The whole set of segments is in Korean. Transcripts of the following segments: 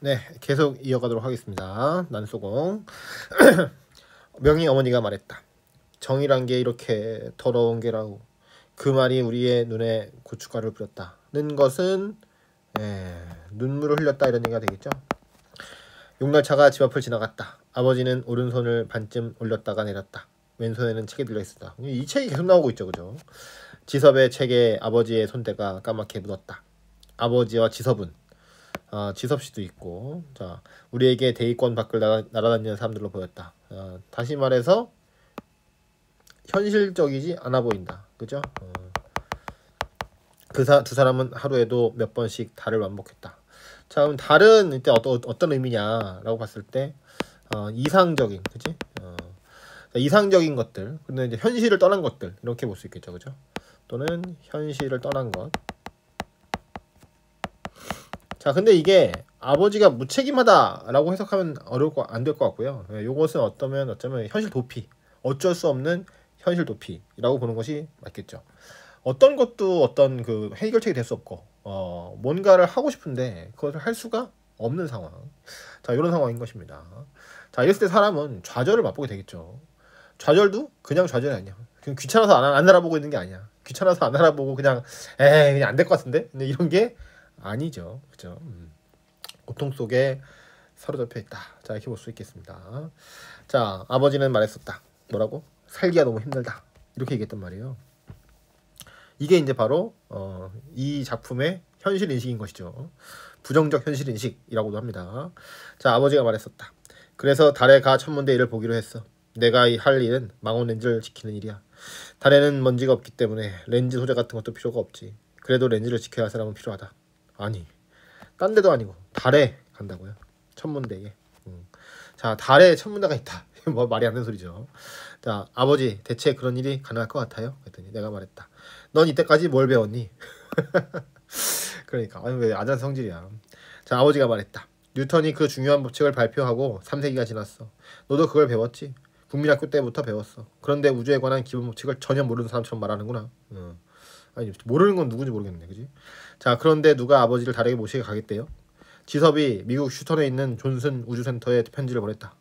네, 계속 이어가도록 하겠습니다. 난소공. 명희 어머니가 말했다. 정이란 게 이렇게 더러운 게라고. 그 말이 우리의 눈에 고춧가루를 뿌렸다는 것은 눈물을 흘렸다 이런 얘기가 되겠죠. 용날차가 집 앞을 지나갔다. 아버지는 오른손을 반쯤 올렸다가 내렸다. 왼손에는 책이 들려있었다. 이 책이 계속 나오고 있죠, 그죠? 지섭의 책에 아버지의 손때가 까맣게 묻었다. 아버지와 지섭은 지섭씨도 있고, 자, 우리에게 대의권 밖을 날아다니는 사람들로 보였다. 다시 말해서 현실적이지 않아 보인다. 그죠? 두 사람은 하루에도 몇 번씩 달을 완복했다. 자, 그럼 달은 이때 어떤 의미냐라고 봤을 때 이상적인, 그지? 이상적인 것들, 근데 이제 현실을 떠난 것들 이렇게 볼 수 있겠죠, 그죠? 또는 현실을 떠난 것. 자, 근데 이게 아버지가 무책임하다라고 해석하면 안 될 것 같고요. 요것은 어쩌면 현실 도피, 어쩔 수 없는 현실 도피라고 보는 것이 맞겠죠. 어떤 것도 어떤 그 해결책이 될 수 없고, 뭔가를 하고 싶은데 그것을 할 수가 없는 상황. 자, 이런 상황인 것입니다. 자, 이랬을 때 사람은 좌절을 맛보게 되겠죠. 좌절도 그냥 좌절이 아니야. 그냥 귀찮아서 안 알아보고 있는 게 아니야. 귀찮아서 안 알아보고 그냥 그냥 안 될 것 같은데. 근데 이런 게 아니죠, 그죠? 고통 속에 사로잡혀 있다. 자, 이렇게 볼 수 있겠습니다. 자, 아버지는 말했었다. 뭐라고? 살기가 너무 힘들다. 이렇게 얘기했단 말이에요. 이게 이제 바로 이 작품의 현실 인식인 것이죠. 부정적 현실 인식이라고도 합니다. 자, 아버지가 말했었다. 그래서 달에 가 천문대 일을 보기로 했어. 내가 할 일은 망원 렌즈를 지키는 일이야. 달에는 먼지가 없기 때문에 렌즈 소재 같은 것도 필요가 없지. 그래도 렌즈를 지켜야 할 사람은 필요하다. 아니, 딴 데도 아니고 달에 간다고요. 천문대에. 자, 달에 천문대가 있다. 뭐 말이 안 되는 소리죠. 자, 아버지, 대체 그런 일이 가능할 것 같아요? 그랬더니 내가 말했다. 넌 이때까지 뭘 배웠니? 그러니까 아니 왜 아전 성질이야. 자, 아버지가 말했다. 뉴턴이 그 중요한 법칙을 발표하고 3세기가 지났어. 너도 그걸 배웠지? 국민학교 때부터 배웠어. 그런데 우주에 관한 기본 법칙을 전혀 모르는 사람처럼 말하는구나. 아니, 모르는 건 누군지 모르겠네, 그지? 자, 그런데 누가 아버지를 달에게 모시게 가겠대요? 지섭이 미국 휴턴에 있는 존슨 우주센터에 편지를 보냈다.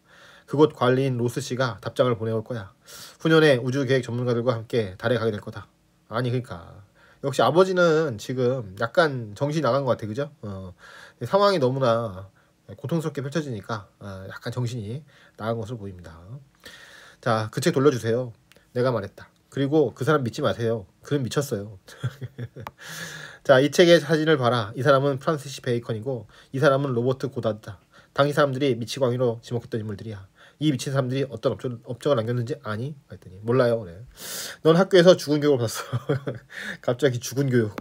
그곳 관리인 로스 씨가 답장을 보내올 거야. 후년에 우주계획 전문가들과 함께 달에 가게 될 거다. 아니, 그러니까 역시 아버지는 지금 약간 정신이 나간 것 같아, 그죠? 상황이 너무나 고통스럽게 펼쳐지니까 약간 정신이 나간 것으로 보입니다. 자, 그 책 돌려주세요. 내가 말했다. 그리고 그 사람 믿지 마세요. 그는 미쳤어요. 자, 이 책의 사진을 봐라. 이 사람은 프란시스 베이컨이고 이 사람은 로버트 고다드다. 당시 사람들이 미치광이로 지목했던 인물들이야. 이 미친 사람들이 어떤 업적을 남겼는지 아니? 그랬더니 몰라요. 그래. 넌 학교에서 죽은 교육을 받았어. 갑자기 죽은 교육.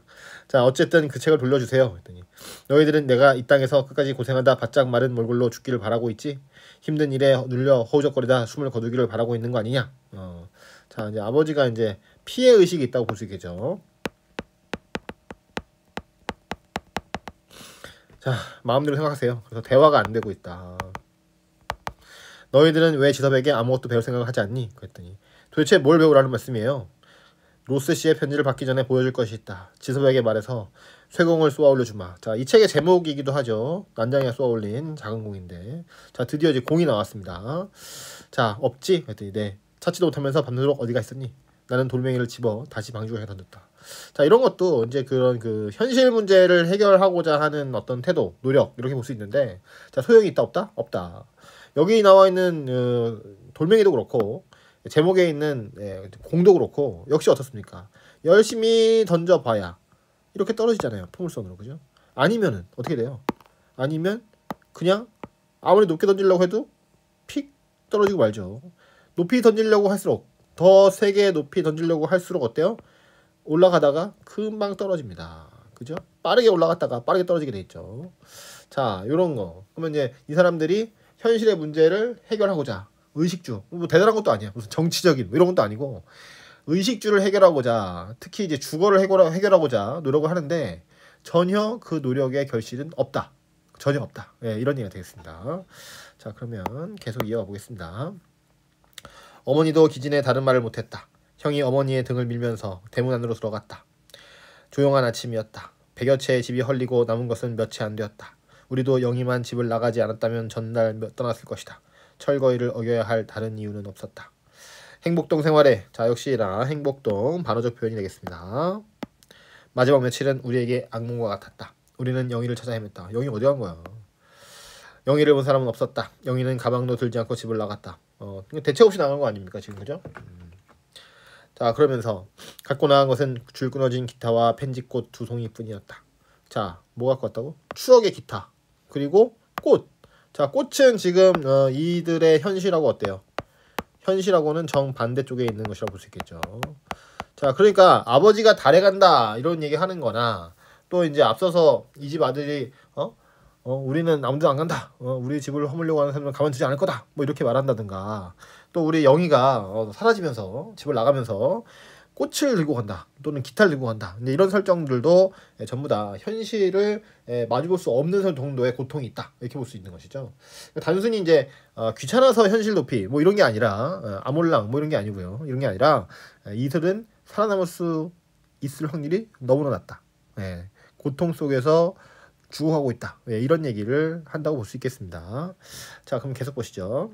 자, 어쨌든 그 책을 돌려주세요. 그랬더니 너희들은 내가 이 땅에서 끝까지 고생하다 바짝 마른 몰골로 죽기를 바라고 있지? 힘든 일에 눌려 허우적거리다 숨을 거두기를 바라고 있는 거 아니냐? 자, 이제 아버지가 이제 피해 의식이 있다고 볼 수 있겠죠. 자, 마음대로 생각하세요. 그래서 대화가 안 되고 있다. 너희들은 왜 지섭에게 아무것도 배울 생각을 하지 않니? 그랬더니 도대체 뭘 배우라는 말씀이에요? 로스 씨의 편지를 받기 전에 보여줄 것이 있다. 지섭에게 말해서 쇠공을 쏘아 올려주마. 자, 이 책의 제목이기도 하죠. 난장이가 쏘아 올린 작은 공인데. 자, 드디어 이제 공이 나왔습니다. 자, 없지? 그랬더니 네. 찾지도 못하면서 밤새도록 어디가 있었니? 나는 돌멩이를 집어 다시 방주에 던졌다. 자, 이런 것도 이제 그런 그 현실 문제를 해결하고자 하는 어떤 태도, 노력 이렇게 볼 수 있는데, 자, 소용이 있다 없다? 없다. 여기 나와 있는 돌멩이도 그렇고 제목에 있는 공도 그렇고 역시 어떻습니까? 열심히 던져봐야 이렇게 떨어지잖아요. 포물선으로, 그죠? 아니면은 어떻게 돼요? 아니면 그냥 아무리 높게 던지려고 해도 픽 떨어지고 말죠. 높이 던지려고 할수록 더 세게 높이 던지려고 할수록 어때요? 올라가다가 금방 떨어집니다. 그죠? 빠르게 올라갔다가 빠르게 떨어지게 돼 있죠. 자, 요런 거. 그러면 이제 이 사람들이 현실의 문제를 해결하고자 의식주, 뭐 대단한 것도 아니야. 무슨 정치적인 이런 것도 아니고 의식주를 해결하고자, 특히 이제 주거를 해결하고자 노력을 하는데 전혀 그 노력의 결실은 없다. 전혀 없다. 예, 이런 얘기가 되겠습니다. 자, 그러면 계속 이어가 보겠습니다. 어머니도 기진에 다른 말을 못했다. 형이 어머니의 등을 밀면서 대문 안으로 들어갔다. 조용한 아침이었다. 100여 채의 집이 헐리고 남은 것은 몇 채 안 되었다. 우리도 영희만 집을 나가지 않았다면 전날 떠났을 것이다. 철거위를 어겨야 할 다른 이유는 없었다. 행복동 생활에 자 역시나 행복동 반어적 표현이 되겠습니다. 마지막 며칠은 우리에게 악몽과 같았다. 우리는 영희를 찾아 헤맸다. 영희 어디 간 거야? 영희를 본 사람은 없었다. 영희는 가방도 들지 않고 집을 나갔다. 대책 없이 나간 거 아닙니까 지금 그죠? 자 그러면서 갖고 나간 것은 줄 끊어진 기타와 펜지꽃 2송이뿐이었다. 자 뭐 갖고 왔다고? 추억의 기타 그리고 꽃. 자 꽃은 지금 이들의 현실하고 어때요? 현실하고는 정반대 쪽에 있는 것이라고 볼 수 있겠죠. 자 그러니까 아버지가 달에 간다 이런 얘기 하는 거나 또 이제 앞서서 이 집 아들이 우리는 아무데도 안 간다. 우리 집을 허물려고 하는 사람은 가만두지 않을 거다. 뭐 이렇게 말한다든가 또 우리 영희가 사라지면서 집을 나가면서 꽃을 들고 간다 또는 기타를 들고 간다. 근데 이런 설정들도 전부 다 현실을 마주볼 수 없는 정도의 고통이 있다 이렇게 볼 수 있는 것이죠. 단순히 이제 귀찮아서 현실 도피 뭐 이런 게 아니라 아몰랑 뭐 이런 게 아니고요. 이런 게 아니라 이들은 살아남을 수 있을 확률이 너무나 낮다. 고통 속에서 죽어가고 있다. 이런 얘기를 한다고 볼 수 있겠습니다. 자 그럼 계속 보시죠.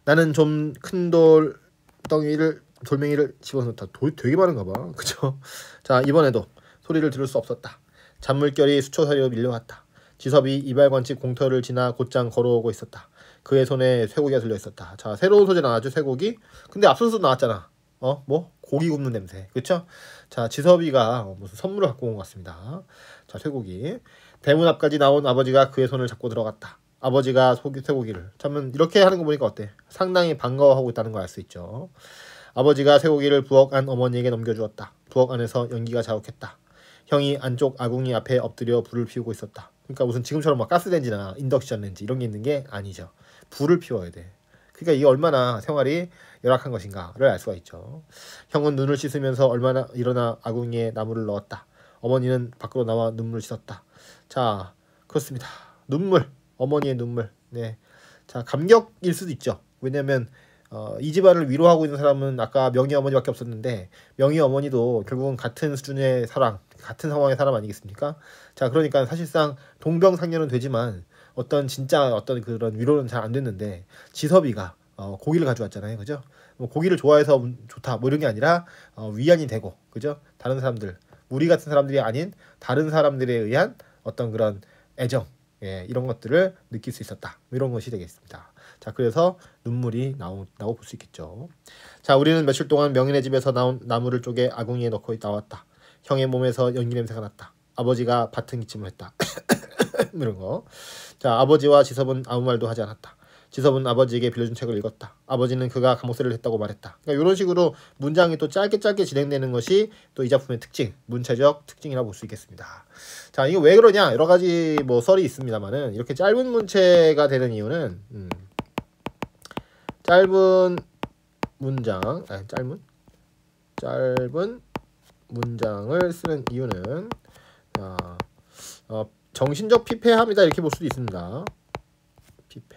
나는 좀 큰 돌멩이를 집어넣다. 돌이 되게 많은가 봐. 그쵸? 자 이번에도 소리를 들을 수 없었다. 잔물결이 수초사리로 밀려왔다. 지섭이 이발관집 공터를 지나 곧장 걸어오고 있었다. 그의 손에 쇠고기가 들려있었다. 자 새로운 소재 나왔죠 쇠고기. 근데 앞서서 나왔잖아. 뭐? 고기 굽는 냄새. 그쵸? 자 지섭이가 무슨 선물을 갖고 온 것 같습니다. 자 쇠고기. 대문 앞까지 나온 아버지가 그의 손을 잡고 들어갔다. 아버지가 쇠고기를 참은 이렇게 하는 거 보니까 어때? 상당히 반가워하고 있다는 걸 알 수 있죠. 아버지가 쇠고기를 부엌 안 어머니에게 넘겨주었다. 부엌 안에서 연기가 자욱했다. 형이 안쪽 아궁이 앞에 엎드려 불을 피우고 있었다. 그러니까 무슨 지금처럼 막 가스렌지나 인덕션 렌지 이런 게 있는 게 아니죠. 불을 피워야 돼. 그러니까 이게 얼마나 생활이 열악한 것인가를 알 수가 있죠. 형은 눈을 씻으면서 얼마나 일어나 아궁이에 나물을 넣었다. 어머니는 밖으로 나와 눈물을 씻었다. 자 그렇습니다. 눈물. 어머니의 눈물. 네. 자 감격일 수도 있죠. 왜냐면 이 집안을 위로하고 있는 사람은 아까 명희 어머니밖에 없었는데 명희 어머니도 결국은 같은 수준의 사랑, 같은 상황의 사람 아니겠습니까? 자 그러니까 사실상 동병상련은 되지만 진짜 그런 위로는 잘 안 됐는데 지섭이가 고기를 가져왔잖아요, 그죠? 뭐 고기를 좋아해서 좋다 뭐 이런 게 아니라 위안이 되고, 그죠? 다른 사람들, 우리 같은 사람들이 아닌 다른 사람들에 의한 어떤 그런 애정, 이런 것들을 느낄 수 있었다. 이런 것이 되겠습니다. 자, 그래서 눈물이 나오고 볼 수 있겠죠. 자, 우리는 며칠 동안 명인의 집에서 나온 나무를 쪼개 아궁이에 넣고 나왔다. 형의 몸에서 연기 냄새가 났다. 아버지가 밭은 기침을 했다. 이런 거. 자, 아버지와 지섭은 아무 말도 하지 않았다. 지섭은 아버지에게 빌려준 책을 읽었다. 아버지는 그가 감옥살이를 했다고 말했다. 그러니까 이런 식으로 문장이 또 짧게 진행되는 것이 또 이 작품의 특징, 문체적 특징이라고 볼 수 있겠습니다. 자, 이거 왜 그러냐? 여러 가지 뭐 썰이 있습니다만은 이렇게 짧은 문체가 되는 이유는 짧은 문장을 쓰는 이유는 정신적 피폐함이다 이렇게 볼 수도 있습니다. 피폐.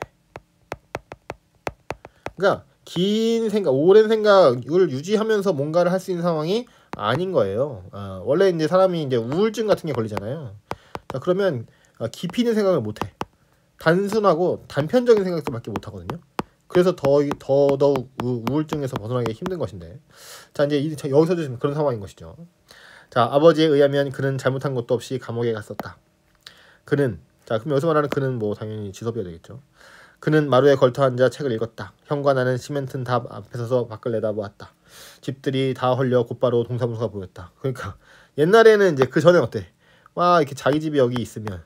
그러니까 긴 생각, 오랜 생각을 유지하면서 뭔가를 할 수 있는 상황이 아닌 거예요. 원래 이제 사람이 이제 우울증 같은 게 걸리잖아요. 자, 그러면 깊이 있는 생각을 못 해. 단순하고 단편적인 생각들밖에 못 하거든요. 그래서 더더욱 우울증에서 벗어나기 힘든 것인데. 자, 이제 여기서도 지금 그런 상황인 것이죠. 자, 아버지에 의하면 그는 잘못한 것도 없이 감옥에 갔었다. 그럼 여기서 말하는 그는 뭐 당연히 지섭이가 되겠죠. 그는 마루에 걸터 앉아 책을 읽었다. 형과 나는 시멘트 답 앞에 서서 밖을 내다보았다. 집들이 다 헐려 곧바로 동사무소가 보였다. 그러니까 옛날에는 이제 그 전에 어때? 막 이렇게 자기 집이 여기 있으면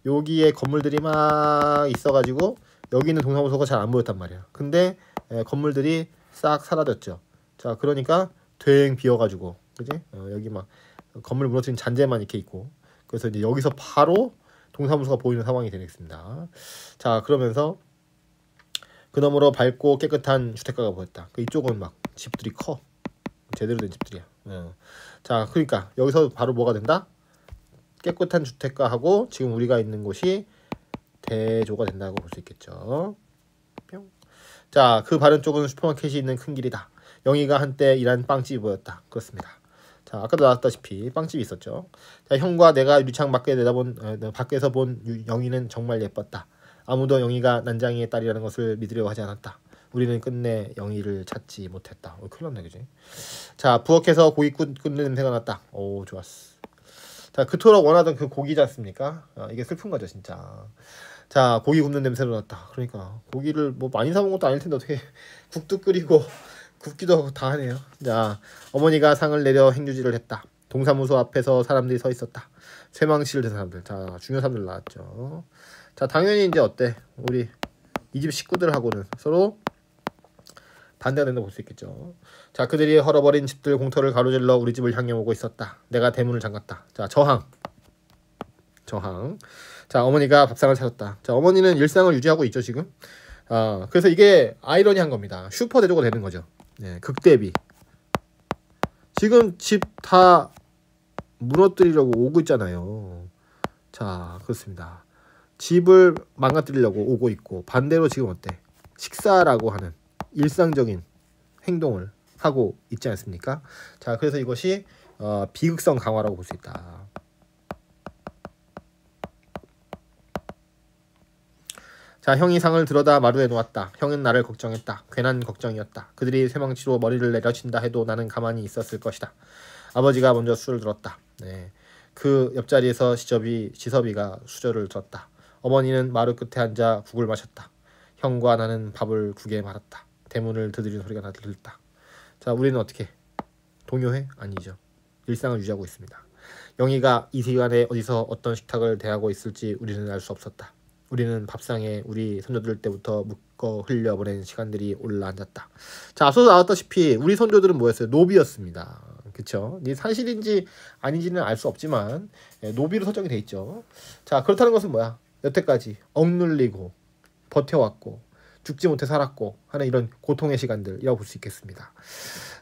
여기에 건물들이 막 있어가지고 여기는 동사무소가 잘 안 보였단 말이야. 근데 건물들이 싹 사라졌죠. 자, 그러니까 되게 비어가지고, 그지? 여기 막 건물 무너뜨린 잔재만 이렇게 있고, 그래서 이제 여기서 바로 동사무소가 보이는 상황이 되겠습니다. 자, 그러면서 그너머로 밝고 깨끗한 주택가가 보였다. 이쪽은 막 집들이 커. 제대로 된 집들이야. 자, 그러니까 여기서 바로 뭐가 된다? 깨끗한 주택가하고 지금 우리가 있는 곳이 대조가 된다고 볼 수 있겠죠. 뿅. 자, 그 바른 쪽은 슈퍼마켓이 있는 큰 길이다. 영희가 한때 일한 빵집이 보였다. 그렇습니다. 자, 아까도 나왔다시피 빵집이 있었죠. 자, 형과 내가 유리창 밖에서 본 영희는 정말 예뻤다. 아무도 영희가 난장이의 딸이라는 것을 믿으려고 하지 않았다. 우리는 끝내 영희를 찾지 못했다. 큰일 났네, 그지? 자, 부엌에서 고기 굽는 냄새가 났다. 오, 좋았어. 자, 그토록 원하던 그 고기지 않습니까? 이게 슬픈 거죠, 진짜. 자, 고기 굽는 냄새도 났다. 그러니까 고기를 뭐 많이 사 먹은 것도 아닐 텐데 어떻게 국도 끓이고 굽기도 하고 다 하네요. 자, 어머니가 상을 내려 행주지를 했다. 동사무소 앞에서 사람들이 서 있었다. 쇠망치를 든 사람들. 자, 중요한 사람들 나왔죠. 자, 당연히 이제 어때? 우리 이 집 식구들하고는 서로 반대가 된다고 볼 수 있겠죠. 자, 그들이 헐어버린 집들 공터를 가로질러 우리 집을 향해 오고 있었다. 내가 대문을 잠갔다. 자, 저항. 자, 어머니가 밥상을 차렸다. 자, 어머니는 일상을 유지하고 있죠, 지금. 그래서 이게 아이러니한 겁니다. 슈퍼 대조가 되는 거죠. 네, 극대비. 지금 집 다 무너뜨리려고 오고 있잖아요. 자, 그렇습니다. 집을 망가뜨리려고 오고 있고, 반대로 지금 어때? 식사라고 하는 일상적인 행동을 하고 있지 않습니까? 자, 그래서 이것이 비극성 강화라고 볼 수 있다. 자, 형이 상을 들어다 마루에 놓았다. 형은 나를 걱정했다. 괜한 걱정이었다. 그들이 쇠망치로 머리를 내려친다 해도 나는 가만히 있었을 것이다. 아버지가 먼저 술을 들었다. 네. 그 옆자리에서 지섭이가 수저를 들었다. 어머니는 마루 끝에 앉아 국을 마셨다. 형과 나는 밥을 국에 말았다. 대문을 두드리는 소리가 들렸다. 자, 우리는 어떻게? 동요해? 아니죠. 일상을 유지하고 있습니다. 영희가 이 시간에 어디서 어떤 식탁을 대하고 있을지 우리는 알 수 없었다. 우리는 밥상에 우리 선조들 때부터 묶어 흘려보낸 시간들이 올라앉았다. 자, 앞서서 나왔다시피 우리 선조들은 뭐였어요? 노비였습니다. 그쵸? 이게 사실인지 아닌지는 알 수 없지만 노비로 설정이 돼 있죠. 자, 그렇다는 것은 뭐야? 여태까지 억눌리고 버텨왔고 죽지 못해 살았고 하는 이런 고통의 시간들이라고 볼 수 있겠습니다.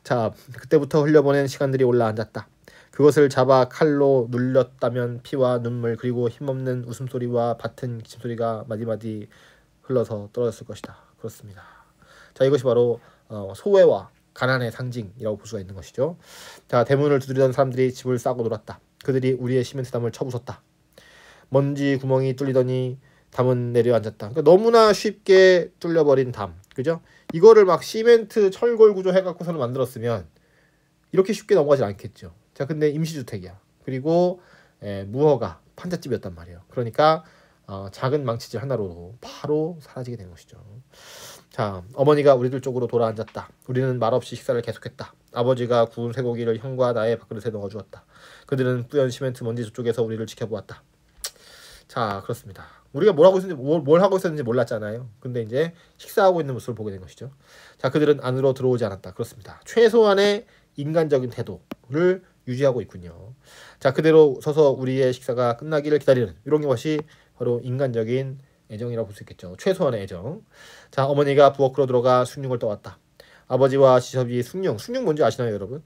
자, 그때부터 흘려보낸 시간들이 올라앉았다. 그것을 잡아 칼로 눌렸다면 피와 눈물 그리고 힘없는 웃음소리와 밭은 기침소리가 마디마디 흘러서 떨어졌을 것이다. 그렇습니다. 자, 이것이 바로 소외와 가난의 상징이라고 볼 수가 있는 것이죠. 자, 대문을 두드리던 사람들이 집을 싸고 놀았다. 그들이 우리의 시멘트 담을 쳐부쉈다. 먼지 구멍이 뚫리더니 담은 내려앉았다. 그러니까 너무나 쉽게 뚫려버린 담, 그죠? 이거를 막 시멘트 철골 구조 해갖고서는 만들었으면 이렇게 쉽게 넘어가지 않겠죠. 자, 근데 임시주택이야. 그리고 무허가 판잣집이었단 말이에요. 그러니까 작은 망치질 하나로 바로 사라지게 된 것이죠. 자, 어머니가 우리들 쪽으로 돌아앉았다. 우리는 말없이 식사를 계속했다. 아버지가 구운 쇠고기를 형과 나의 밥그릇에 넣어주었다. 그들은 뿌연 시멘트 먼지 저쪽에서 우리를 지켜보았다. 자, 그렇습니다. 우리가 뭘 하고 있었는지 몰랐잖아요. 근데 이제 식사하고 있는 모습을 보게 된 것이죠. 자, 그들은 안으로 들어오지 않았다. 그렇습니다. 최소한의 인간적인 태도를 유지하고 있군요. 자, 그대로 서서 우리의 식사가 끝나기를 기다리는 이런 것이 바로 인간적인 애정이라고 볼 수 있겠죠. 최소한의 애정. 자, 어머니가 부엌으로 들어가 숭늉을 떠왔다. 아버지와 지섭이 숭늉 뭔지 아시나요, 여러분?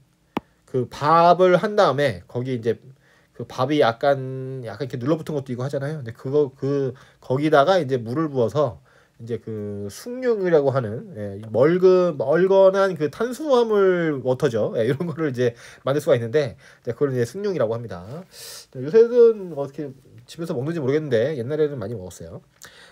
그 밥을 한 다음에 거기 이제 그 밥이 약간 이렇게 눌러붙은 것도 있고 하잖아요. 근데 거기다가 이제 물을 부어서 이제 그 숭늉이라고 하는 멀건한 그 탄수화물 워터죠. 이런 거를 이제 만들 수가 있는데 그걸 이제 숭늉이라고 합니다. 요새는 어떻게 집에서 먹는지 모르겠는데 옛날에는 많이 먹었어요.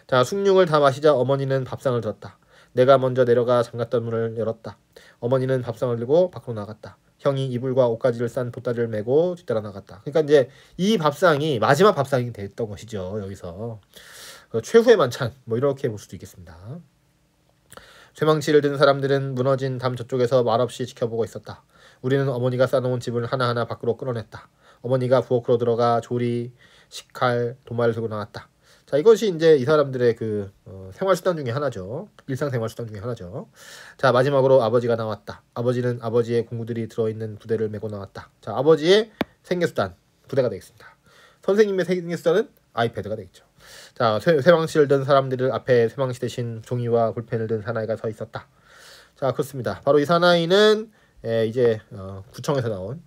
자, 숭늉을 다 마시자 어머니는 밥상을 들었다. 내가 먼저 내려가 잠갔던 문을 열었다. 어머니는 밥상을 들고 밖으로 나갔다. 형이 이불과 옷가지를 싼 보따리를 메고 뒤따라 나갔다. 그러니까 이제 이 밥상이 마지막 밥상이 됐던 것이죠. 여기서 최후의 만찬 뭐 이렇게 볼 수도 있겠습니다. 쇠망치를 든 사람들은 무너진 담 저쪽에서 말없이 지켜보고 있었다. 우리는 어머니가 싸놓은 집을 하나하나 밖으로 끌어냈다. 어머니가 부엌으로 들어가 조리, 식칼, 도마를 들고 나왔다. 자, 이것이 이제 이 사람들의 그 생활 수단 중에 하나죠. 일상 생활 수단 중에 하나죠. 자, 마지막으로 아버지가 나왔다. 아버지는 아버지의 공구들이 들어있는 부대를 메고 나왔다. 자, 아버지의 생계수단 부대가 되겠습니다. 선생님의 생계수단은 아이패드가 되겠죠. 자, 쇠망치를 든 사람들 앞에 쇠망치 대신 종이와 볼펜을 든 사나이가 서 있었다. 자, 그렇습니다. 바로 이 사나이는 이제 구청에서 나온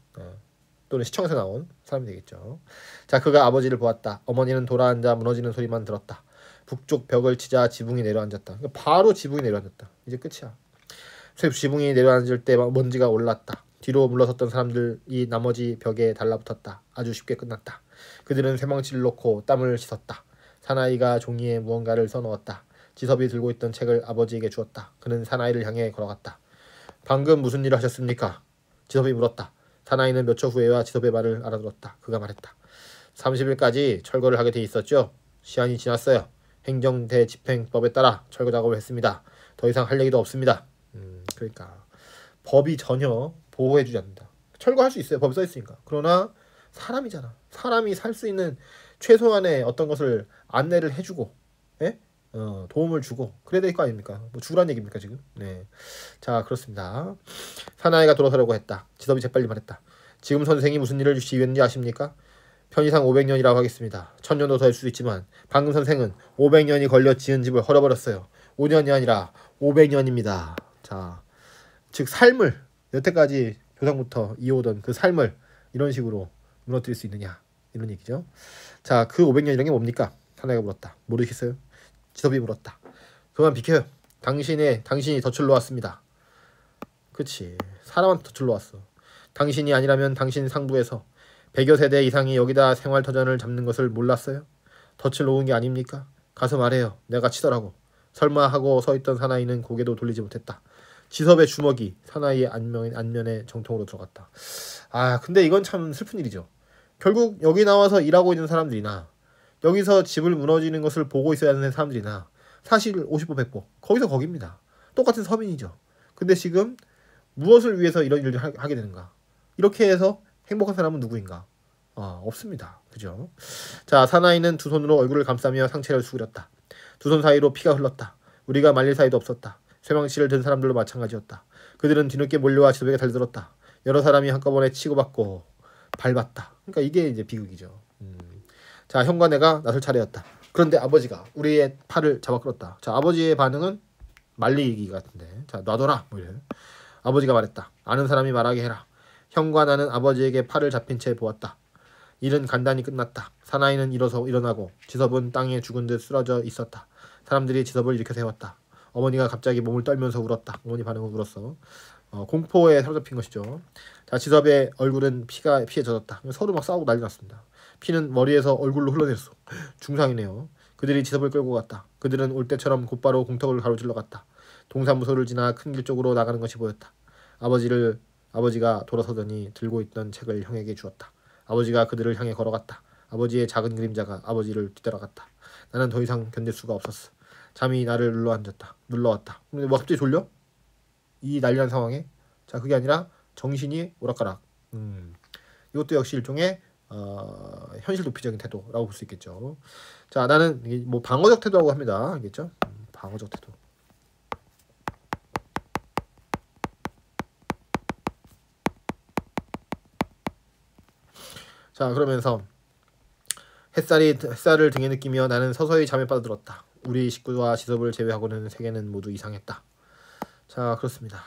또는 시청에서 나온 사람이 되겠죠. 자, 그가 아버지를 보았다. 어머니는 돌아앉아 무너지는 소리만 들었다. 북쪽 벽을 치자 지붕이 내려앉았다. 그러니까 바로 지붕이 내려앉았다. 이제 끝이야. 지붕이 내려앉을 때 먼지가 올랐다. 뒤로 물러섰던 사람들이 나머지 벽에 달라붙었다. 아주 쉽게 끝났다. 그들은 쇠망치를 놓고 땀을 씻었다. 사나이가 종이에 무언가를 써넣었다. 지섭이 들고 있던 책을 아버지에게 주었다. 그는 사나이를 향해 걸어갔다. 방금 무슨 일을 하셨습니까? 지섭이 물었다. 사나이는 몇 초 후에야 지섭의 말을 알아들었다. 그가 말했다. 30일까지 철거를 하게 돼 있었죠. 시한이 지났어요. 행정대집행법에 따라 철거 작업을 했습니다. 더 이상 할 얘기도 없습니다. 그러니까 법이 전혀 보호해주지 않는다. 철거할 수 있어요. 법에 써 있으니까. 그러나 사람이잖아. 사람이 살 수 있는 최소한의 어떤 것을 안내를 해주고, 예? 도움을 주고 그래야 될 거 아닙니까? 뭐 죽으란 얘기입니까 지금? 네. 자 그렇습니다. 사나이가 돌아서려고 했다. 지섭이 재빨리 말했다. 지금 선생이 무슨 일을 지휘했는지 아십니까? 편의상 500년이라고 하겠습니다. 1000년도 더 될 수도 있지만 방금 선생은 500년이 걸려 지은 집을 헐어버렸어요. 5년이 아니라 500년입니다. 자, 즉 삶을 여태까지 조상부터 이어오던 그 삶을 이런 식으로 무너뜨릴 수 있느냐 이런 얘기죠. 자, 그 500년이란 게 뭡니까? 사나이가 물었다. 모르겠어요? 지섭이 물었다. 그만 비켜요. 당신이 덫을로 왔습니다. 그치. 사람한테 덫을로 왔어. 당신이 아니라면 당신 상부에서 100여 세대 이상이 여기다 생활터전을 잡는 것을 몰랐어요? 덫을 놓은 게 아닙니까? 가서 말해요. 내가 치더라고. 설마 하고 서있던 사나이는 고개도 돌리지 못했다. 지섭의 주먹이 사나이의 안면에 정통으로 들어갔다. 아 근데 이건 참 슬픈 일이죠. 결국 여기 나와서 일하고 있는 사람들이나 여기서 집을 무너지는 것을 보고 있어야 하는 사람들이나 사실 50보 100보 거기서 거기입니다. 똑같은 서민이죠. 근데 지금 무엇을 위해서 이런 일을 하게 되는가? 이렇게 해서 행복한 사람은 누구인가? 없습니다. 그죠? 자, 사나이는 두 손으로 얼굴을 감싸며 상체를 수그렸다. 두 손 사이로 피가 흘렀다. 우리가 말릴 사이도 없었다. 쇠망치를 든 사람들도 마찬가지였다. 그들은 뒤늦게 몰려와 지섭에게 달들었다. 여러 사람이 한꺼번에 치고받고 밟았다. 그러니까 이게 이제 비극이죠. 자, 형과 내가 나설 차례였다. 그런데 아버지가 우리의 팔을 잡아 끌었다. 자, 아버지의 반응은 말리기 같은데. 자, 놔둬라. 뭐 이래. 아버지가 말했다. 아는 사람이 말하게 해라. 형과 나는 아버지에게 팔을 잡힌 채 보았다. 일은 간단히 끝났다. 사나이는 일어나고 지섭은 땅에 죽은 듯 쓰러져 있었다. 사람들이 지섭을 일으켜 세웠다. 어머니가 갑자기 몸을 떨면서 울었다. 어머니 반응은 울었어. 공포에 사로잡힌 것이죠. 자, 지섭의 얼굴은 피에 젖었다. 서로 막 싸우고 난리 났습니다. 피는 머리에서 얼굴로 흘러내렸어. 중상이네요. 그들이 지섭을 끌고 갔다. 그들은 올 때처럼 곧바로 공터를 가로질러 갔다. 동사무소를 지나 큰 길 쪽으로 나가는 것이 보였다. 아버지가 돌아서더니 들고 있던 책을 형에게 주었다. 아버지가 그들을 향해 걸어갔다. 아버지의 작은 그림자가 아버지를 뒤따라갔다. 나는 더 이상 견딜 수가 없었어. 잠이 나를 눌러왔다. 근데 뭐 갑자기 졸려? 이 난리난 상황에? 자, 그게 아니라 정신이 오락가락. 이것도 역시 일종의 현실 도피적인 태도라고 볼 수 있겠죠. 자, 나는 뭐 방어적 태도라고 합니다. 알겠죠? 방어적 태도. 자, 그러면서 햇살을 등에 느끼며 나는 서서히 잠에 빠져들었다. 우리 식구와 지섭을 제외하고는 세계는 모두 이상했다. 자, 그렇습니다.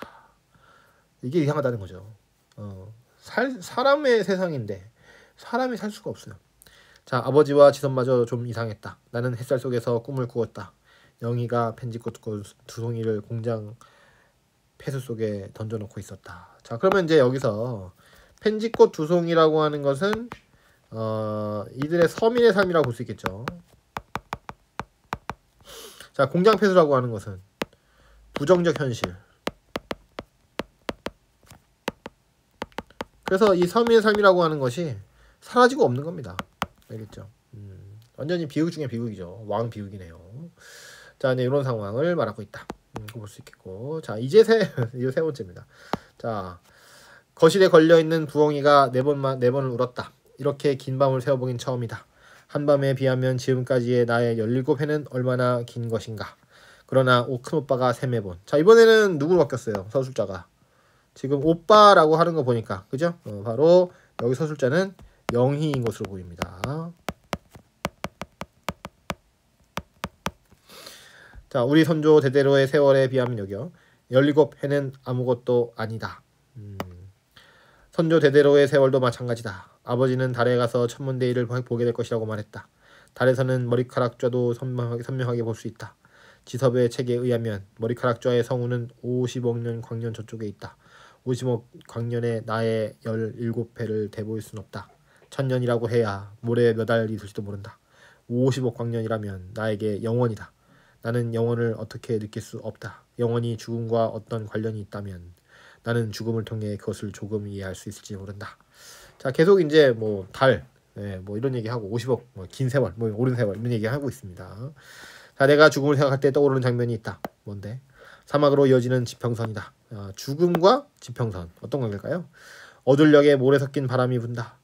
이게 이상하다는 거죠. 사람의 세상인데 사람이 살 수가 없어요. 자, 아버지와 지섭마저 좀 이상했다. 나는 햇살 속에서 꿈을 꾸었다. 영희가 펜지꽃 두 송이를 공장 폐수 속에 던져놓고 있었다. 자, 그러면 이제 여기서 펜지꽃 두 송이라고 하는 것은 이들의 서민의 삶이라고 볼 수 있겠죠. 자, 공장 폐수라고 하는 것은 부정적 현실. 그래서 이 서민의 삶이라고 하는 것이 사라지고 없는 겁니다. 알겠죠? 완전히 비극 중에 비극이죠. 왕 비극이네요. 자, 네, 이런 상황을 말하고 있다. 볼 수 있겠고. 자, 이제 세 번째입니다. 자, 거실에 걸려있는 부엉이가 네 번을 울었다. 이렇게 긴 밤을 새워보긴 처음이다. 한밤에 비하면 지금까지의 나의 17회는 얼마나 긴 것인가. 그러나 큰 오빠가 3번. 자, 이번에는 누구로 바뀌었어요? 서술자가. 지금 오빠라고 하는 거 보니까 그죠? 바로 여기 서술자는 영희인 것으로 보입니다. 자, 우리 선조 대대로의 세월에 비하면 여기요. 17회는 아무것도 아니다. 선조 대대로의 세월도 마찬가지다. 아버지는 달에 가서 천문대의를 보게 될 것이라고 말했다. 달에서는 머리카락좌도 선명하게 볼 수 있다. 지섭의 책에 의하면 머리카락좌의 성우는 50억 년 광년 저쪽에 있다. 50억 광년에 나의 17배를 대보일 순 없다. 1000년이라고 해야 모레 몇 알이 될지도 모른다. 50억 광년이라면 나에게 영원이다. 나는 영원을 어떻게 느낄 수 없다. 영원히 죽음과 어떤 관련이 있다면 나는 죽음을 통해 그것을 조금 이해할 수 있을지 모른다. 자, 계속 이제 뭐 달, 뭐 이런 얘기하고 50억, 뭐 긴 세월, 뭐 오랜 세월 이런 얘기하고 있습니다. 자, 내가 죽음을 생각할 때 떠오르는 장면이 있다. 뭔데? 사막으로 이어지는 지평선이다. 죽음과 지평선 어떤 관계일까요? 어둘녘에 모래 섞인 바람이 분다.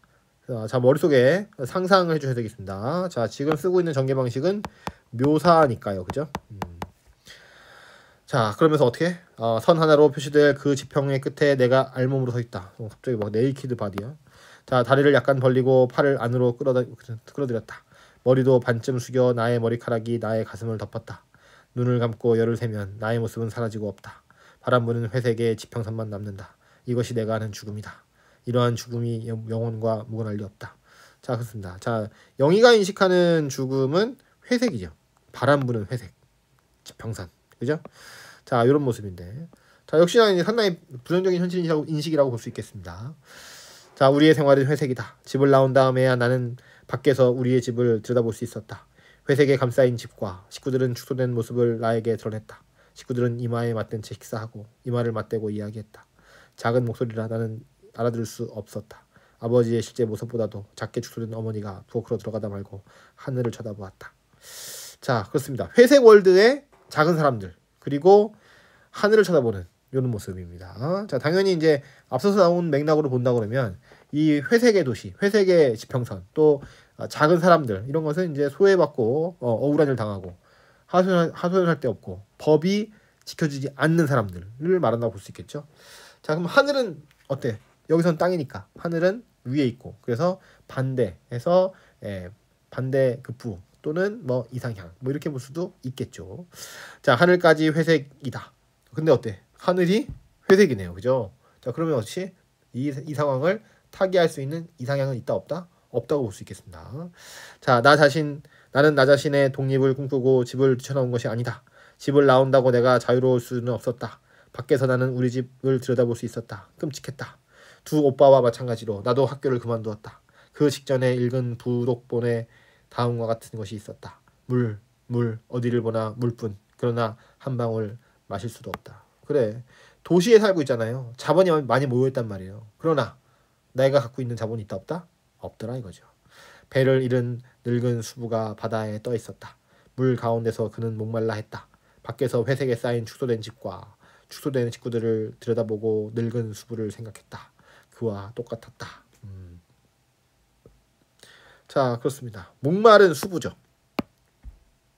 자, 머릿속에 상상을 해주셔야 되겠습니다. 자, 지금 쓰고 있는 전개 방식은 묘사니까요, 그죠? 자, 그러면서 어떻게? 선 하나로 표시될 그 지평의 끝에 내가 알몸으로 서 있다. 갑자기 막 네이키드 바디야. 자, 다리를 약간 벌리고 팔을 안으로 끌어들였다. 머리도 반쯤 숙여 나의 머리카락이 나의 가슴을 덮었다. 눈을 감고 열을 세면 나의 모습은 사라지고 없다. 바람 부는 회색의 지평선만 남는다. 이것이 내가 아는 죽음이다. 이러한 죽음이 영혼과 무관할 리 없다. 자, 그렇습니다. 자, 영희가 인식하는 죽음은 회색이죠. 바람 부는 회색, 지평선, 그죠? 자, 이런 모습인데, 자, 역시나 이제 상당히 부정적인 현실이라고 인식이라고 볼 수 있겠습니다. 자, 우리의 생활은 회색이다. 집을 나온 다음에야 나는 밖에서 우리의 집을 들여다볼 수 있었다. 회색에 감싸인 집과 식구들은 축소된 모습을 나에게 드러냈다. 식구들은 이마에 맞댄 채 식사하고 이마를 맞대고 이야기했다. 작은 목소리라 나는 알아들을 수 없었다. 아버지의 실제 모습보다도 작게 축소된 어머니가 부엌으로 들어가다 말고 하늘을 쳐다보았다. 자, 그렇습니다. 회색 월드의 작은 사람들, 그리고 하늘을 쳐다보는 이런 모습입니다. 자, 당연히 이제 앞서서 나온 맥락으로 본다 그러면 이 회색의 도시, 회색의 지평선, 또 작은 사람들 이런 것은 이제 소외받고 억울한 일 당하고 하소연할 데 없고 법이 지켜지지 않는 사람들을 말한다고 볼 수 있겠죠. 자, 그럼 하늘은 어때? 여기선 땅이니까 하늘은 위에 있고, 그래서 반대해서 반대급부 또는 뭐 이상향 뭐 이렇게 볼 수도 있겠죠. 자, 하늘까지 회색이다. 근데 어때? 하늘이 회색이네요, 그죠? 자, 그러면 어찌 이 상황을 타개할 수 있는 이상향은 있다 없다? 없다고 볼 수 있겠습니다. 자, 나는 나 자신의 독립을 꿈꾸고 집을 뛰쳐나온 것이 아니다. 집을 나온다고 내가 자유로울 수는 없었다. 밖에서 나는 우리 집을 들여다볼 수 있었다. 끔찍했다. 두 오빠와 마찬가지로 나도 학교를 그만두었다. 그 직전에 읽은 부록본에 다음과 같은 것이 있었다. 물, 어디를 보나 물뿐. 그러나 한 방울 마실 수도 없다. 그래, 도시에 살고 있잖아요. 자본이 많이 모여있단 말이에요. 그러나 내가 갖고 있는 자본이 있다 없다? 없더라 이거죠. 배를 잃은 늙은 수부가 바다에 떠 있었다. 물 가운데서 그는 목말라 했다. 밖에서 회색에 쌓인 축소된 집과 축소된 식구들을 들여다보고 늙은 수부를 생각했다. 그와 똑같았다. 자, 그렇습니다. 목마른 수부죠.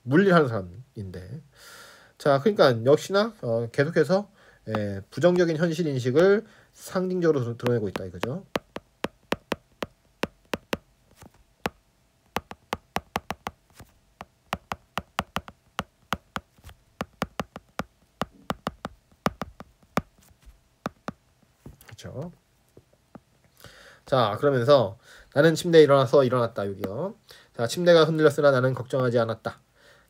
물일하는 사람인데, 자, 그러니까 역시나 계속해서 부정적인 현실 인식을 상징적으로 드러내고 있다 이거죠. 그렇죠. 자, 그러면서 나는 침대에 일어났다 여기요. 자, 침대가 흔들렸으나 나는 걱정하지 않았다.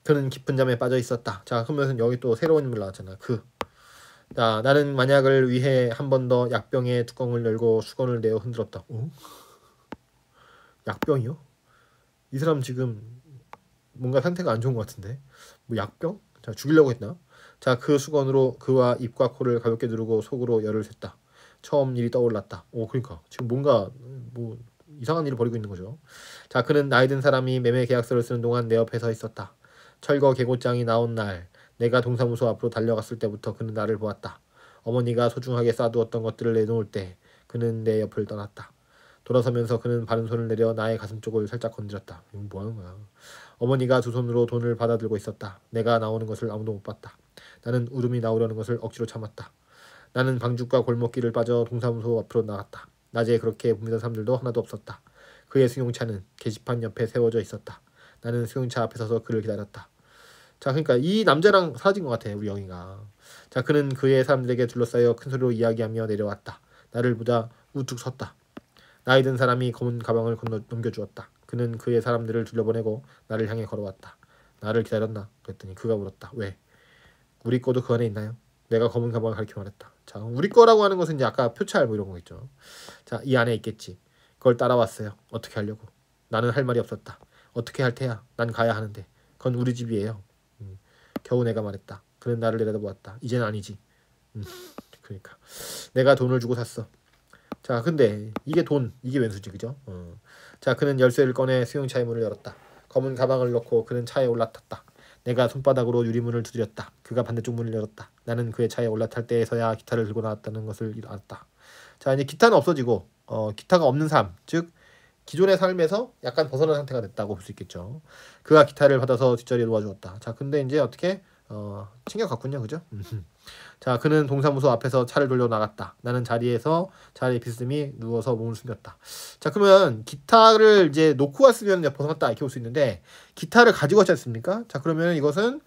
그는 깊은 잠에 빠져 있었다. 자, 그러면서 여기 또 새로운 인물 나왔잖아. 자, 나는 만약을 위해 한 번 더 약병의 뚜껑을 열고 수건을 내어 흔들었다. 약병이요? 이 사람 지금 뭔가 상태가 안 좋은 것 같은데. 뭐 약병? 자, 죽이려고 했나? 자, 그 수건으로 그와 입과 코를 가볍게 누르고 속으로 열을 샜다. 처음 일이 떠올랐다. 그러니까 지금 뭔가 뭐 이상한 일을 벌이고 있는 거죠. 자, 그는 나이 든 사람이 매매 계약서를 쓰는 동안 내 옆에 서 있었다. 철거 계고장이 나온 날, 내가 동사무소 앞으로 달려갔을 때부터 그는 나를 보았다. 어머니가 소중하게 쌓아두었던 것들을 내놓을 때 그는 내 옆을 떠났다. 돌아서면서 그는 바른 손을 내려 나의 가슴 쪽을 살짝 건드렸다. 이건 뭐 하는 거야? 어머니가 두 손으로 돈을 받아들고 있었다. 내가 나오는 것을 아무도 못 봤다. 나는 울음이 나오려는 것을 억지로 참았다. 나는 방죽과 골목길을 빠져 동사무소 앞으로 나갔다. 낮에 그렇게 봅니다 사람들도 하나도 없었다. 그의 승용차는 게시판 옆에 세워져 있었다. 나는 승용차 앞에 서서 그를 기다렸다. 자, 그러니까 이 남자랑 사라진 것 같아, 우리 영희가. 자, 그는 그의 사람들에게 둘러싸여 큰 소리로 이야기하며 내려왔다. 나를 보자 우뚝 섰다. 나이 든 사람이 검은 가방을 넘겨주었다. 그는 그의 사람들을 둘러보내고 나를 향해 걸어왔다. 나를 기다렸나? 그랬더니 그가 물었다. 왜? 우리 거도 그 안에 있나요? 내가 검은 가방을 가리켜 말했다. 자, 우리 거라고 하는 것은 이제 아까 표찰 뭐 이런 거 있죠. 자, 이 안에 있겠지. 그걸 따라왔어요. 어떻게 하려고? 나는 할 말이 없었다. 어떻게 할 테야? 난 가야 하는데. 그건 우리 집이에요. 겨우 내가 말했다. 그는 나를 내려다보았다. 이젠 아니지. 그러니까 내가 돈을 주고 샀어. 자, 근데 이게 돈, 이게 왼수지, 그죠? 자, 그는 열쇠를 꺼내 수용차의 문을 열었다. 검은 가방을 넣고 그는 차에 올라탔다. 내가 손바닥으로 유리문을 두드렸다. 그가 반대쪽 문을 열었다. 나는 그의 차에 올라탈 때에서야 기타를 들고 나왔다는 것을 알았다. 자, 이제 기타는 없어지고 기타가 없는 삶, 즉 기존의 삶에서 약간 벗어난 상태가 됐다고 볼 수 있겠죠. 그가 기타를 받아서 뒷자리에 놓아주었다. 자, 근데 이제 어떻게 챙겨갔군요, 그죠? 자, 그는 동사무소 앞에서 차를 돌려 나갔다. 나는 자리에서 자리에 비스듬히 누워서 몸을 숨겼다. 자, 그러면 기타를 이제 놓고 왔으면 벗어났다 이렇게 볼 수 있는데 기타를 가지고 왔지 않습니까? 자, 그러면 이것은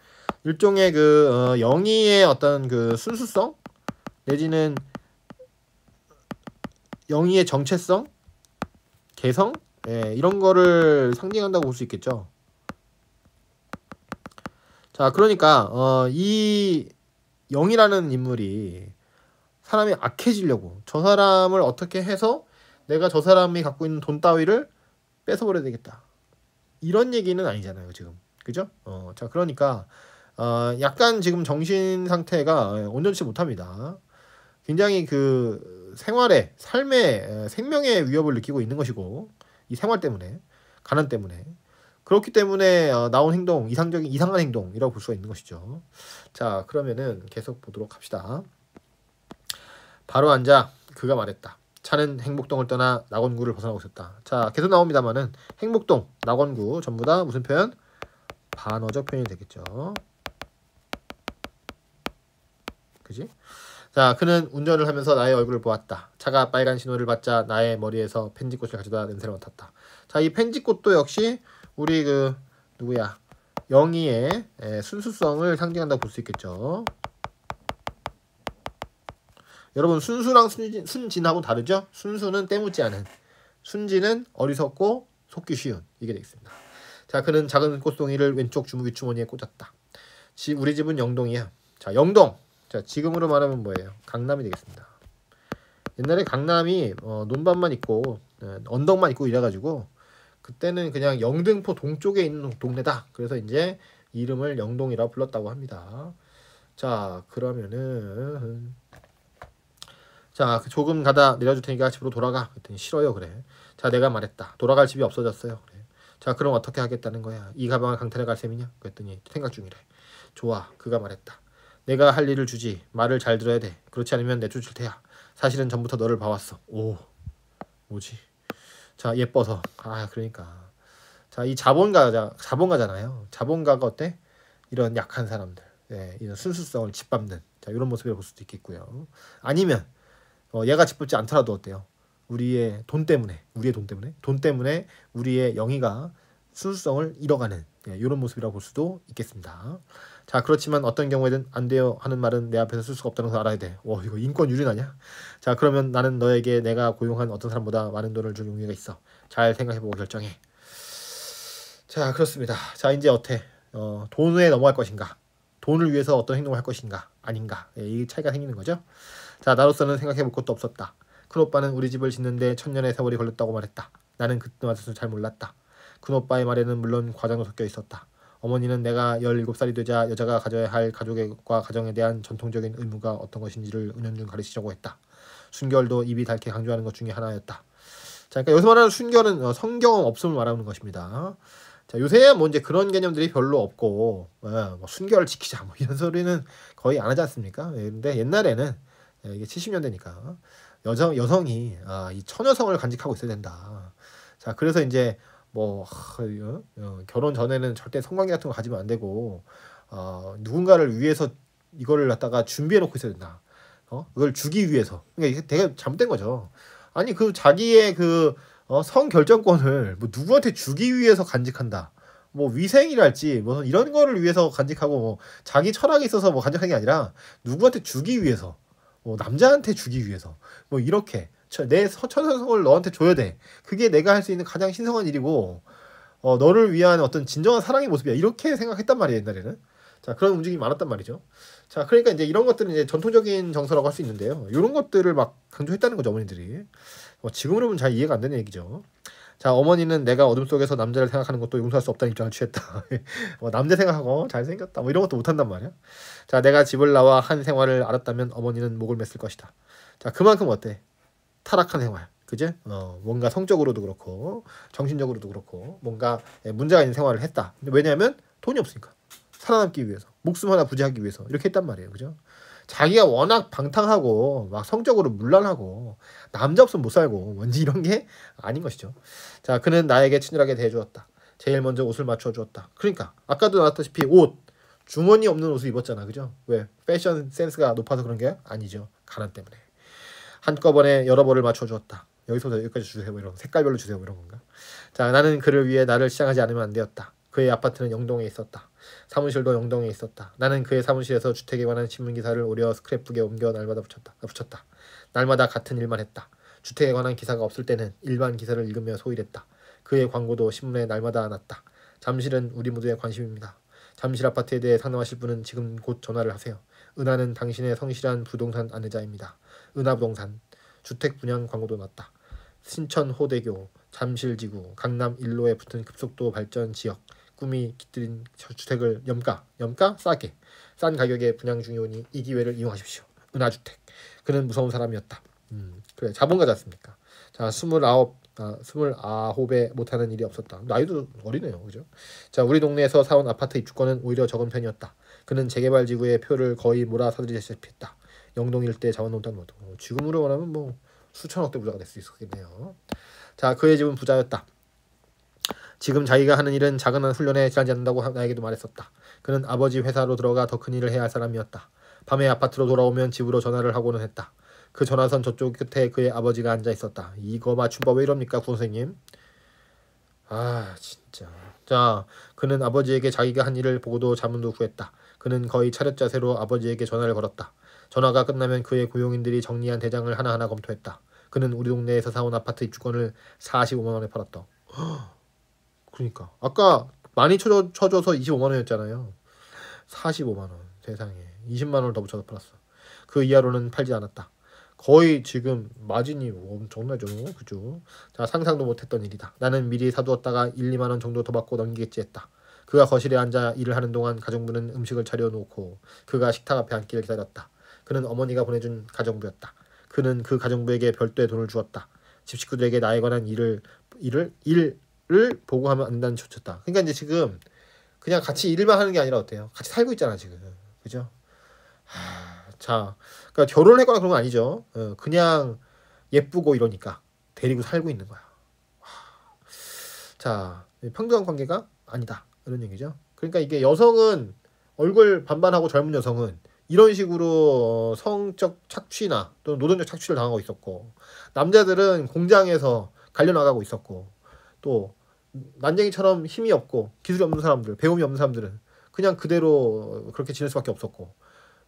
일종의 그 영희의 어떤 그 순수성 내지는 영희의 정체성, 개성, 이런 거를 상징한다고 볼 수 있겠죠. 자, 그러니까 이 영이라는 인물이 사람이 악해지려고 저 사람을 어떻게 해서 내가 저 사람이 갖고 있는 돈 따위를 뺏어버려야 되겠다. 이런 얘기는 아니잖아요, 지금. 그죠? 자, 그러니까 약간 지금 정신 상태가 온전치 못합니다. 굉장히 그 생활에, 삶의 생명의 위협을 느끼고 있는 것이고 이 생활 때문에, 가난 때문에 그렇기 때문에 나온 행동, 이상한 행동이라고 볼 수가 있는 것이죠. 자, 그러면은 계속 보도록 합시다. 바로 앉아 그가 말했다. 차는 행복동을 떠나 낙원구를 벗어나고 있었다. 자, 계속 나옵니다만은 행복동, 낙원구 전부 다 무슨 표현? 반어적 표현이 되겠죠. 그지? 자, 그는 운전을 하면서 나의 얼굴을 보았다. 차가 빨간 신호를 받자 나의 머리에서 펜지꽃을 가져다 냄새를 맡았다. 자, 이 펜지꽃도 역시 우리 그 누구야? 영희의 순수성을 상징한다고 볼 수 있겠죠. 여러분, 순수랑 순진하고 다르죠? 순수는 때묻지 않은, 순진은 어리석고 속기 쉬운, 이게 되겠습니다. 자, 그는 작은 꽃송이를 왼쪽 윗주머니에 꽂았다. 우리 집은 영동이야. 자, 영동. 자, 지금으로 말하면 뭐예요? 강남이 되겠습니다. 옛날에 강남이 논밭만 있고 언덕만 있고 이래가지고 그때는 그냥 영등포 동쪽에 있는 동네다. 그래서 이제 이름을 영동이라 불렀다고 합니다. 자, 그러면은 자, 조금 가다 내려줄 테니까 집으로 돌아가. 그랬더니 싫어요. 그래. 자, 내가 말했다. 돌아갈 집이 없어졌어요. 그래. 자, 그럼 어떻게 하겠다는 거야? 이 가방을 강탈해 갈 셈이냐? 그랬더니 생각 중이래. 좋아. 그가 말했다. 내가 할 일을 주지. 말을 잘 들어야 돼. 그렇지 않으면 내쫓을 테야. 사실은 전부터 너를 봐왔어. 오, 뭐지? 자, 예뻐서. 그러니까. 자, 이 자본가잖아요. 자본가가 어때? 이런 약한 사람들, 이런 순수성을 짓밟는, 자, 이런 모습을 볼 수도 있겠고요. 아니면 얘가 짓밟지 않더라도 어때요? 우리의 돈 때문에 우리의 영희가 순수성을 잃어가는 이런 모습이라고 볼 수도 있겠습니다. 자, 그렇지만 어떤 경우에든 안 돼요 하는 말은 내 앞에서 쓸 수가 없다는 걸 알아야 돼. 이거 인권 유린하냐? 자, 그러면 나는 너에게 내가 고용한 어떤 사람보다 많은 돈을 줄 용의가 있어. 잘 생각해보고 결정해. 자, 그렇습니다. 자, 이제 어때? 돈에 넘어갈 것인가? 돈을 위해서 어떤 행동을 할 것인가? 아닌가? 이 차이가 생기는 거죠. 자, 나로서는 생각해볼 것도 없었다. 큰오빠는 우리 집을 짓는데 1000년의 세월이 걸렸다고 말했다. 나는 그때 맛을 잘 몰랐다. 큰오빠의 말에는 물론 과장도 섞여 있었다. 어머니는 내가 17살이 되자 여자가 가져야 할 가족과 가정에 대한 전통적인 의무가 어떤 것인지를 은연중 가르치려고 했다. 순결도 입이 닳게 강조하는 것 중에 하나였다. 자, 그러니까 여기서 말하는 순결은 성경험 없음을 말하는 것입니다. 자, 요새 뭐 이제 그런 개념들이 별로 없고 뭐 순결을 지키자 뭐 이런 소리는 거의 안 하지 않습니까? 근데 옛날에는 이게 70년대니까 여성이 이 처녀성을 간직하고 있어야 된다. 자, 그래서 이제 뭐 결혼 전에는 절대 성관계 같은 거 가지면 안 되고 누군가를 위해서 이거를 갖다가 준비해 놓고 있어야 된다. 그걸 주기 위해서. 그러니까 이게 되게 잘못된 거죠. 아니, 그 자기의 그 성 결정권을 뭐 누구한테 주기 위해서 간직한다. 뭐 위생이랄지 뭐 이런 거를 위해서 간직하고 뭐 자기 철학에 있어서 뭐 간직하는 게 아니라 누구한테 주기 위해서, 뭐 남자한테 주기 위해서 뭐 이렇게 내 처녀성을 너한테 줘야 돼. 그게 내가 할 수 있는 가장 신성한 일이고 너를 위한 어떤 진정한 사랑의 모습이야. 이렇게 생각했단 말이에요, 옛날에는. 자, 그런 움직임이 많았단 말이죠. 자, 그러니까 이제 이런 것들은 이제 전통적인 정서라고 할 수 있는데요. 이런 것들을 막 강조했다는 거죠, 어머니들이. 지금으로 보면 잘 이해가 안 되는 얘기죠. 자, 어머니는 내가 어둠 속에서 남자를 생각하는 것도 용서할 수 없다는 입장을 취했다. 남자 생각하고 잘생겼다. 이런 것도 못한단 말이야. 자, 내가 집을 나와 한 생활을 알았다면 어머니는 목을 맸을 것이다. 자, 그만큼 어때? 타락한 생활. 그지? 뭔가 성적으로도 그렇고 정신적으로도 그렇고 뭔가 문제가 있는 생활을 했다. 왜냐하면 돈이 없으니까. 살아남기 위해서. 목숨 하나 부지하기 위해서. 이렇게 했단 말이에요. 그죠? 자기가 워낙 방탕하고 막 성적으로 문란하고 남자 없으면 못 살고 뭔지 이런 게 아닌 것이죠. 자, 그는 나에게 친절하게 대해주었다. 제일 먼저 옷을 맞춰 주었다. 그러니까 아까도 나왔다시피 옷 주머니 없는 옷을 입었잖아. 그죠? 왜? 패션 센스가 높아서 그런 게 아니죠. 가난 때문에. 한꺼번에 여러 벌을 맞춰 주었다. 여기서부터 여기까지 주세요. 뭐 이런 색깔별로 주세요. 뭐 이런 건가? 자, 나는 그를 위해 나를 시장하지 않으면 안 되었다. 그의 아파트는 영동에 있었다. 사무실도 영동에 있었다. 나는 그의 사무실에서 주택에 관한 신문기사를 오려 스크랩북에 옮겨 날마다 붙였다. 날마다 같은 일만 했다. 주택에 관한 기사가 없을 때는 일반 기사를 읽으며 소일했다. 그의 광고도 신문에 날마다 났다. 잠실은 우리 모두의 관심입니다. 잠실 아파트에 대해 상담하실 분은 지금 곧 전화를 하세요. 은하는 당신의 성실한 부동산 안내자입니다. 은하부동산. 주택 분양 광고도 났다. 신천 호대교, 잠실지구, 강남 1로에 붙은 급속도 발전 지역. 꿈이 깃들인 주택을 염가 싸게 싼 가격에 분양 중이오니 이 기회를 이용하십시오. 은하주택. 그는 무서운 사람이었다. 그래 자본가지 않습니까? 자, 29에 못하는 일이 없었다. 나이도 어리네요. 그죠? 자, 우리 동네에서 사온 아파트 입주권은 오히려 적은 편이었다. 그는 재개발지구의 표를 거의 몰아사들이다시피 했다. 영동 일대 자원농단 모두. 지금으로 말하면 뭐 수천억대 부자가 될 수 있었겠네요. 자, 그의 집은 부자였다. 지금 자기가 하는 일은 작은 훈련에 지나지 않는다고 나에게도 말했었다. 그는 아버지 회사로 들어가 더 큰 일을 해야 할 사람이었다. 밤에 아파트로 돌아오면 집으로 전화를 하고는 했다. 그 전화선 저쪽 끝에 그의 아버지가 앉아 있었다. 이거 맞춤법 왜 이럽니까, 구선생님? 아, 진짜. 자, 그는 아버지에게 자기가 한 일을 보고도 자문도 구했다. 그는 거의 차렷 자세로 아버지에게 전화를 걸었다. 전화가 끝나면 그의 고용인들이 정리한 대장을 하나하나 검토했다. 그는 우리 동네에서 사온 아파트 입주권을 45만 원에 팔았다. 그러니까 아까 많이 쳐줘서 25만 원이었잖아요. 45만 원. 세상에. 20만 원을 더 붙여서 팔았어. 그 이하로는 팔지 않았다. 거의 지금 마진이 엄청나죠. 그죠? 자, 상상도 못했던 일이다. 나는 미리 사두었다가 1, 2만 원 정도 더 받고 넘기겠지 했다. 그가 거실에 앉아 일을 하는 동안 가정부는 음식을 차려놓고 그가 식탁 앞에 앉기를 기다렸다. 그는 어머니가 보내준 가정부였다. 그는 그 가정부에게 별도의 돈을 주었다. 집 식구들에게 나에 관한 일을 보고하면 안 된다는 조쳤다. 그러니까 이제 지금 그냥 같이 일만 하는 게 아니라 어때요? 같이 살고 있잖아 지금. 그죠? 자, 그러니까 결혼했거나 그런 건 아니죠. 그냥 예쁘고 이러니까 데리고 살고 있는 거야. 자, 평등한 관계가 아니다. 이런 얘기죠. 그러니까 이게 여성은 얼굴 반반하고 젊은 여성은 이런 식으로 성적 착취나 또는 노동적 착취를 당하고 있었고, 남자들은 공장에서 갈려나가고 있었고, 또 난쟁이처럼 힘이 없고 기술이 없는 사람들, 배움이 없는 사람들은 그냥 그대로 그렇게 지낼 수밖에 없었고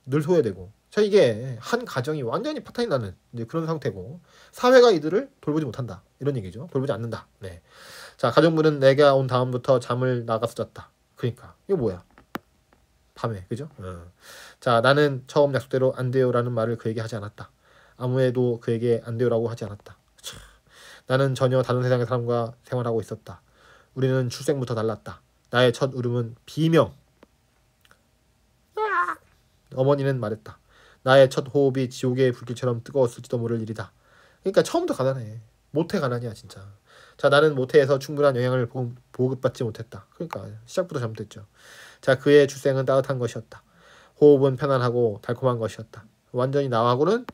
늘 소외되고. 자, 이게 한 가정이 완전히 파탄이 나는 이제 그런 상태고, 사회가 이들을 돌보지 못한다 이런 얘기죠. 돌보지 않는다. 네. 자, 가정부는 내가 온 다음부터 잠을 나가서 잤다. 그러니까 이거 뭐야? 밤에. 그죠? 자, 나는 처음 약속대로 안 돼요라는 말을 그에게 하지 않았다. 아무에도 그에게 안 돼요라고 하지 않았다. 나는 전혀 다른 세상의 사람과 생활하고 있었다. 우리는 출생부터 달랐다. 나의 첫 울음은 비명. 어머니는 말했다. 나의 첫 호흡이 지옥의 불길처럼 뜨거웠을지도 모를 일이다. 그러니까 처음부터 가난해. 모태 가난이야 진짜. 자, 나는 모태에서 충분한 영양을 보급받지 못했다. 그러니까 시작부터 잘못했죠. 자, 그의 출생은 따뜻한 것이었다. 호흡은 편안하고 달콤한 것이었다. 완전히 나하고는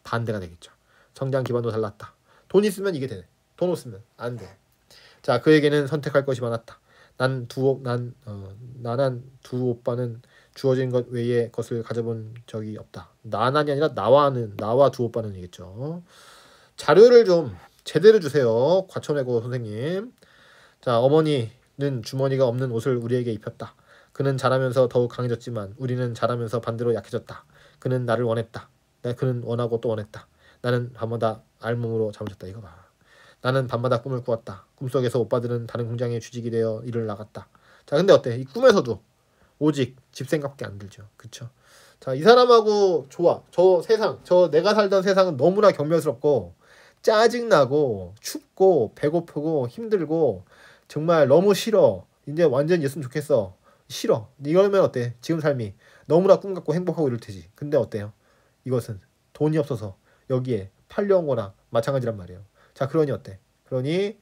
반대가 되겠죠. 성장 기반도 달랐다. 돈 있으면 이게 되네. 돈 없으면 안 돼. 자, 그에게는 선택할 것이 많았다. 나난 두 오빠는 주어진 것 외의 것을 가져본 적이 없다. 나난이 아니라 나와 두 오빠는 이겠죠. 자료를 좀 제대로 주세요. 과천외고 선생님. 자, 어머니는 주머니가 없는 옷을 우리에게 입혔다. 그는 자라면서 더욱 강해졌지만 우리는 자라면서 반대로 약해졌다. 그는 나를 원했다. 그는 원하고 또 원했다. 나는 밤마다 알몸으로 잠을 잤다. 이거 봐. 나는 밤마다 꿈을 꾸었다. 꿈속에서 오빠들은 다른 공장에 취직이 되어 일을 나갔다. 자, 근데 어때? 이 꿈에서도 오직 집 생각밖에 안 들죠. 그쵸? 자, 이 사람하고 좋아. 저 세상, 저 내가 살던 세상은 너무나 경멸스럽고 짜증나고 춥고 배고프고 힘들고 정말 너무 싫어. 이제 완전 이랬으면 좋겠어. 싫어. 이러면 어때? 지금 삶이 너무나 꿈 같고 행복하고 이럴 테지. 근데 어때요? 이것은 돈이 없어서 여기에 팔려온 거나 마찬가지란 말이에요. 자, 그러니 어때? 그러니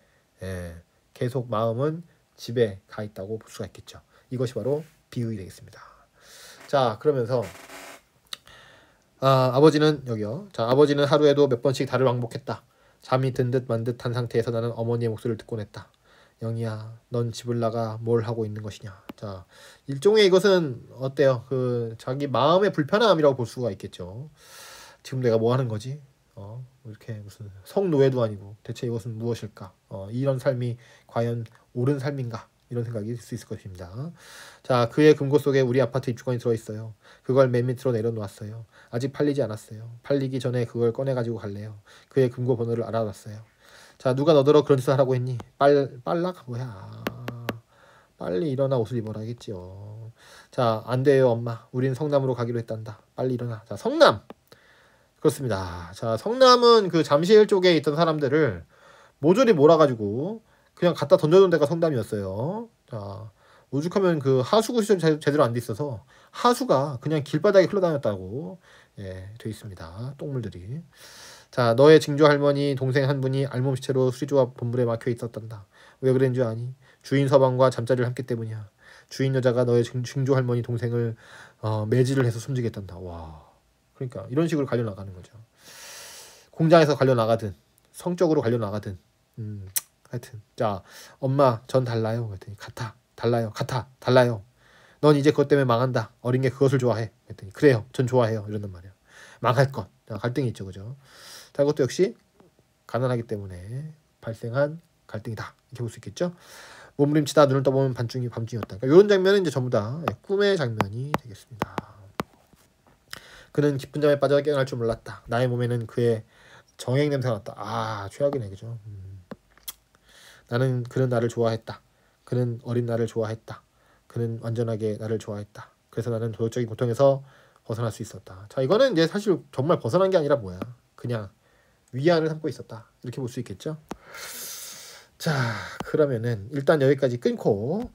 계속 마음은 집에 가 있다고 볼 수가 있겠죠. 이것이 바로 비유가 되겠습니다. 자, 그러면서 아버지는 여기요. 자, 아버지는 하루에도 몇 번씩 달을 왕복했다. 잠이 든 듯 만 듯한 상태에서 나는 어머니의 목소리를 듣곤 했다. 영희야, 넌 집을 나가 뭘 하고 있는 것이냐. 자, 일종의 이것은 어때요? 그 자기 마음의 불편함이라고 볼 수가 있겠죠. 지금 내가 뭐 하는 거지? 이렇게 무슨 성노예도 아니고 대체 이것은 무엇일까? 이런 삶이 과연 옳은 삶인가? 이런 생각이 들 수 있을 것입니다. 자, 그의 금고 속에 우리 아파트 입주권이 들어있어요. 그걸 맨 밑으로 내려놓았어요. 아직 팔리지 않았어요. 팔리기 전에 그걸 꺼내가지고 갈래요. 그의 금고 번호를 알아놨어요. 자, 누가 너더러 그런 짓을 하라고 했니? 빨락? 뭐야. 빨리 일어나 옷을 입어라 겠지요. 자, 안 돼요 엄마. 우린 성남으로 가기로 했단다. 빨리 일어나. 자, 성남. 그렇습니다. 자, 성남은 그 잠실 쪽에 있던 사람들을 모조리 몰아가지고 그냥 갖다 던져놓은 데가 성남이었어요. 자, 오죽하면 그 하수구 시설 제대로 안 돼 있어서 하수가 그냥 길바닥에 흘러다녔다고 돼 있습니다. 똥물들이. 자, 너의 증조 할머니 동생 한 분이 알몸시체로 수리조합 본물에 막혀 있었단다. 왜 그랬는 줄 아니? 주인 서방과 잠자리를 함께 때문이야. 주인 여자가 너의 증조 할머니 동생을 매질을 해서 숨지겠단다. 와, 그러니까 이런 식으로 갈려 나가는 거죠. 공장에서 갈려 나가든 성적으로 갈려 나가든 하여튼 자, 엄마 전 달라요. 그랬더니 같아. 달라요. 같아. 달라요. 넌 이제 그것 때문에 망한다. 어린 게 그것을 좋아해. 그랬더니 그래요. 전 좋아해요. 이런단 말이야. 망할 것. 자, 갈등이 있죠. 그죠? 자, 이것도 역시 가난하기 때문에 발생한 갈등이다. 이렇게 볼 수 있겠죠? 몸부림치다 눈을 떠보면 밤중이었다. 그러니까 이런 장면은 이제 전부 다 꿈의 장면이 되겠습니다. 그는 깊은 잠에 빠져 깨어날 줄 몰랐다. 나의 몸에는 그의 정액 냄새가 났다. 아, 최악이네. 그죠? 그는 나를 좋아했다. 그는 어린 나를 좋아했다. 그는 완전하게 나를 좋아했다. 그래서 나는 도덕적인 고통에서 벗어날 수 있었다. 자, 이거는 이제 사실 정말 벗어난 게 아니라 뭐야? 그냥 위안을 삼고 있었다. 이렇게 볼 수 있겠죠? 자, 그러면은 일단 여기까지 끊고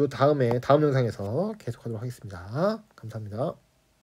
다음 영상에서 계속하도록 하겠습니다. 감사합니다.